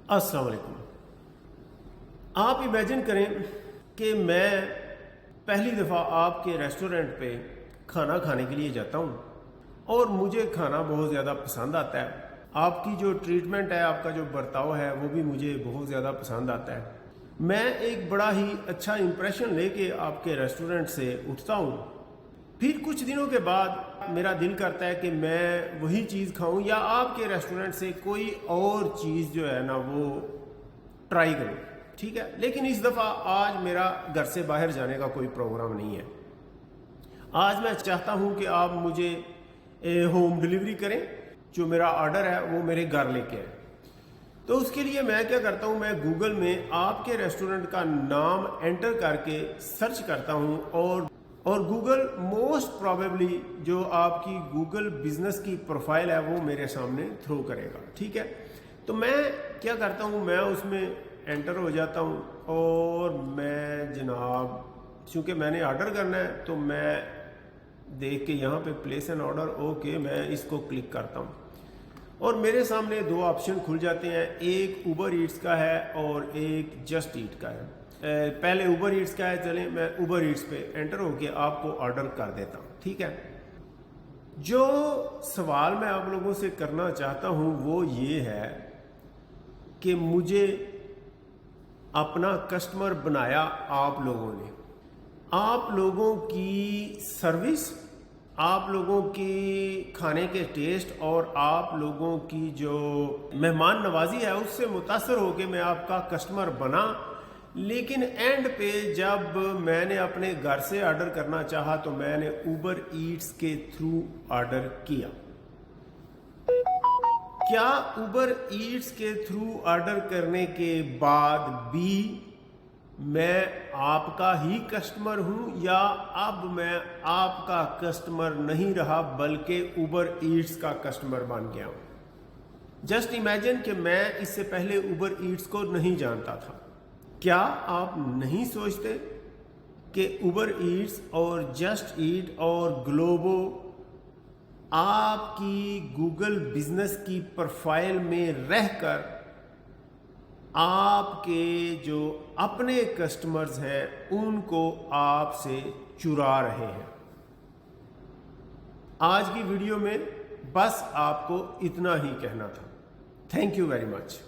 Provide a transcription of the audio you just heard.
अस्सलाम वालेकुम। आप इमेजिन करें कि मैं पहली दफ़ा आपके रेस्टोरेंट पे खाना खाने के लिए जाता हूँ और मुझे खाना बहुत ज़्यादा पसंद आता है। आपकी जो ट्रीटमेंट है, आपका जो बर्ताव है, वो भी मुझे बहुत ज़्यादा पसंद आता है। मैं एक बड़ा ही अच्छा इम्प्रेशन लेके आपके रेस्टोरेंट से उठता हूँ। फिर कुछ दिनों के बाद मेरा दिल करता है कि मैं वही चीज़ खाऊं या आपके रेस्टोरेंट से कोई और चीज़ जो है ना वो ट्राई करूं। ठीक है, लेकिन इस दफ़ा आज मेरा घर से बाहर जाने का कोई प्रोग्राम नहीं है। आज मैं चाहता हूं कि आप मुझे होम डिलीवरी करें, जो मेरा ऑर्डर है वो मेरे घर लेके आए। तो उसके लिए मैं क्या करता हूं, मैं गूगल में आपके रेस्टोरेंट का नाम एंटर करके सर्च करता हूं और गूगल मोस्ट प्रोबेबली जो आपकी गूगल बिजनेस की प्रोफाइल है वो मेरे सामने थ्रो करेगा। ठीक है, तो मैं क्या करता हूँ, मैं उसमें एंटर हो जाता हूँ और मैं जनाब चूँकि मैंने ऑर्डर करना है तो मैं देख के यहाँ पे प्लेस एन ऑर्डर, ओके, मैं इसको क्लिक करता हूँ और मेरे सामने दो ऑप्शन खुल जाते हैं। एक उबर ईट्स का है और एक जस्ट ईट का है। पहले उबर ईट्स का है, चलें मैं उबर ईट्स पे एंटर होके आपको ऑर्डर कर देता हूँ। ठीक है, जो सवाल मैं आप लोगों से करना चाहता हूँ वो ये है कि मुझे अपना कस्टमर बनाया आप लोगों ने। आप लोगों की सर्विस, आप लोगों की खाने के टेस्ट और आप लोगों की जो मेहमान नवाजी है उससे मुतासर होकर मैं आपका कस्टमर बना। लेकिन एंड पे जब मैंने अपने घर से ऑर्डर करना चाहा तो मैंने उबर ईट्स के थ्रू ऑर्डर किया। क्या उबर ईट्स के थ्रू ऑर्डर करने के बाद भी मैं आपका ही कस्टमर हूं या अब मैं आपका कस्टमर नहीं रहा बल्कि उबर ईट्स का कस्टमर बन गया हूं? जस्ट इमेजिन कि मैं इससे पहले उबर ईट्स को नहीं जानता था। क्या आप नहीं सोचते कि उबर ईट्स और जस्ट ईट और ग्लोबो आपकी गूगल बिजनेस की प्रोफाइल में रहकर आपके जो अपने कस्टमर्स हैं उनको आपसे चुरा रहे हैं? आज की वीडियो में बस आपको इतना ही कहना था। Thank you very much.